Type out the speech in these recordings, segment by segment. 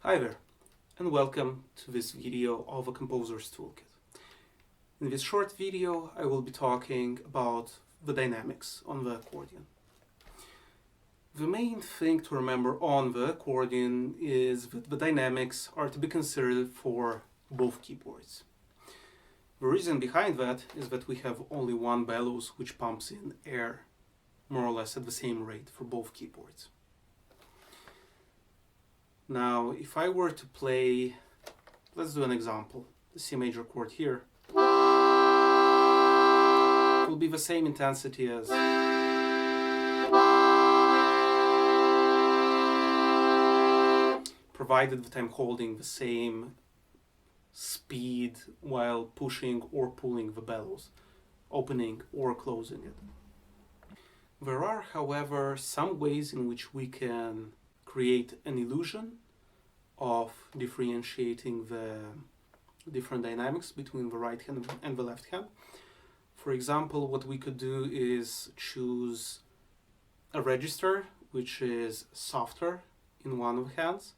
Hi there, and welcome to this video of a composer's toolkit. In this short video, I will be talking about the dynamics on the accordion. The main thing to remember on the accordion is that the dynamics are to be considered for both keyboards. The reason behind that is that we have only one bellows which pumps in air more or less at the same rate for both keyboards. Now, if I were to play, let's do an example, the C major chord here, it will be the same intensity as provided that I'm holding the same speed while pushing or pulling the bellows, opening or closing it. There are, however, some ways in which we can create an illusion of differentiating the different dynamics between the right hand and the left hand. For example, what we could do is choose a register which is softer in one of the hands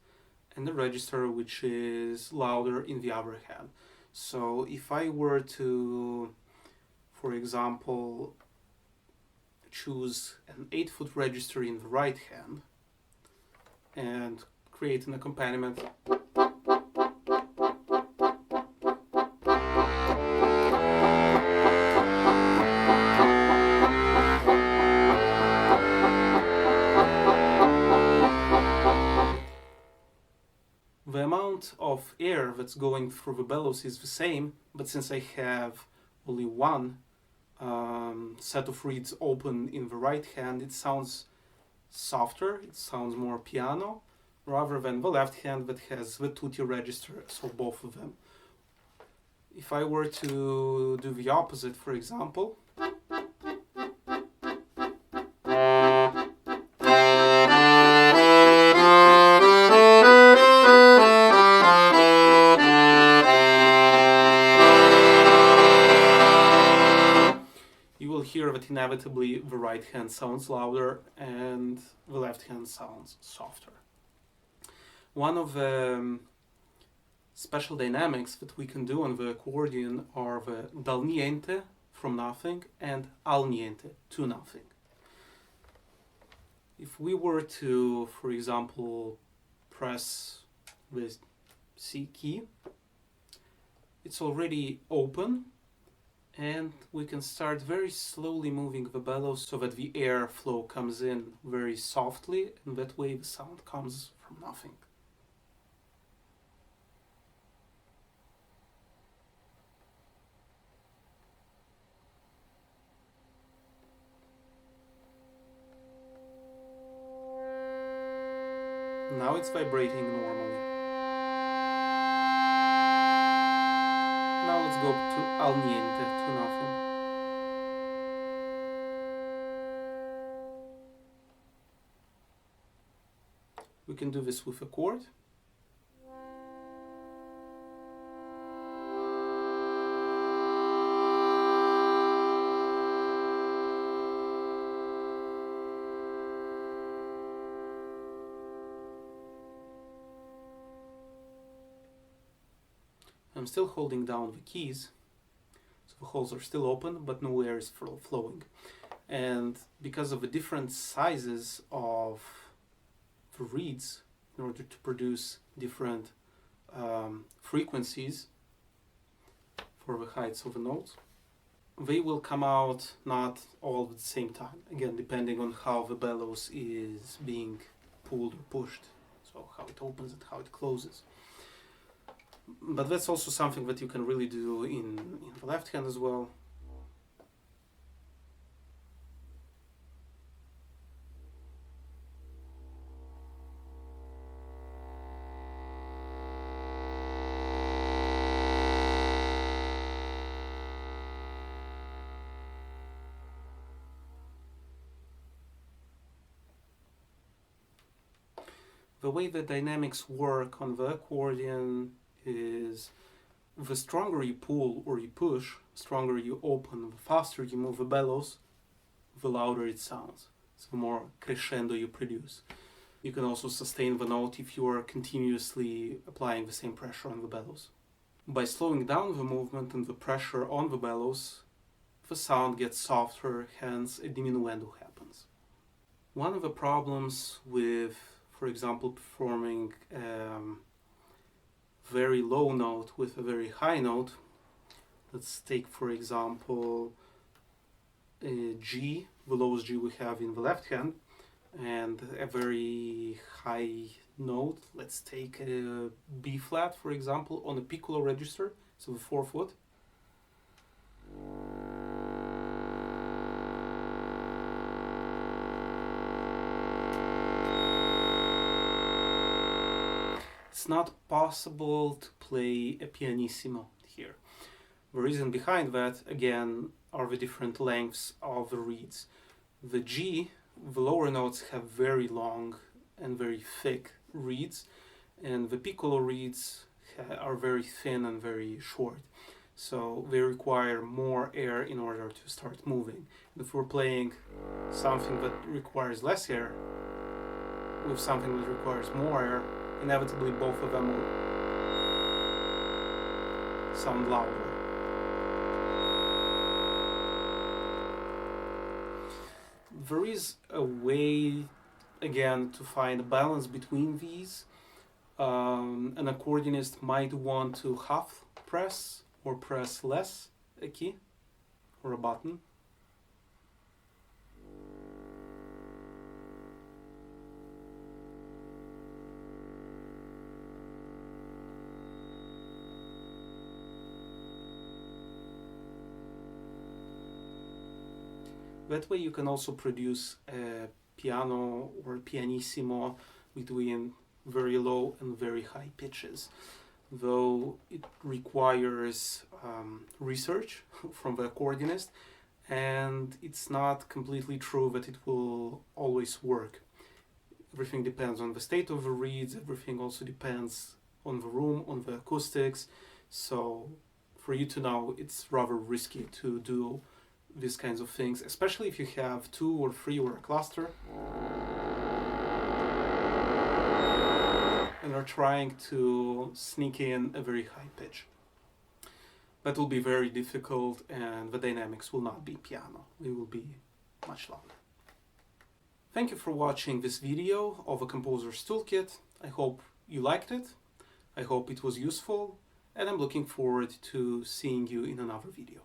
and a register which is louder in the other hand. So if I were to, for example, choose an 8-foot register in the right hand and create an accompaniment, the amount of air that's going through the bellows is the same, but since I have only one set of reeds open in the right hand, it sounds softer, it sounds more piano, rather than the left hand that has the tutti register, so both of them. If I were to do the opposite, for example, you will hear that inevitably the right hand sounds louder and the left hand sounds softer. One of the special dynamics that we can do on the accordion are the dal niente, from nothing, and al niente, to nothing. If we were to, for example, press the C key, it's already open, and we can start very slowly moving the bellows so that the air flow comes in very softly, and that way the sound comes from nothing. Now it's vibrating normally. Now let's go to al niente, to nothing. We can do this with a chord. I'm still holding down the keys, so the holes are still open, but no air is flowing. And because of the different sizes of the reeds, in order to produce different frequencies for the heights of the notes, they will come out not all at the same time, again depending on how the bellows is being pulled or pushed, so how it opens and how it closes. But that's also something that you can really do in the left hand as well. The way the dynamics work on the accordion is the stronger you pull or you push, the stronger you open, the faster you move the bellows, the louder it sounds. So the more crescendo you produce. You can also sustain the note if you are continuously applying the same pressure on the bellows. By slowing down the movement and the pressure on the bellows, the sound gets softer, hence a diminuendo happens. One of the problems with, for example, performing very low note with a very high note, let's take for example a G, the lowest G we have in the left hand, and a very high note, let's take a B flat for example on a piccolo register, so the 4th. It's not possible to play a pianissimo here. The reason behind that, again, are the different lengths of the reeds. The G, the lower notes have very long and very thick reeds, and the piccolo reeds are very thin and very short. So they require more air in order to start moving. If we're playing something that requires less air with something that requires more air, inevitably both of them will sound louder. There is a way, again, to find a balance between these. An accordionist might want to half press or press less a key or a button. That way you can also produce a piano or pianissimo between very low and very high pitches, though it requires research from the accordionist, and it's not completely true that it will always work. Everything depends on the state of the reeds, everything also depends on the room, on the acoustics, so for you to know, it's rather risky to do these kinds of things, especially if you have 2 or 3 or a cluster and are trying to sneak in a very high pitch. That will be very difficult and the dynamics will not be piano, it will be much louder. Thank you for watching this video of a composer's toolkit. I hope you liked it, I hope it was useful, and I'm looking forward to seeing you in another video.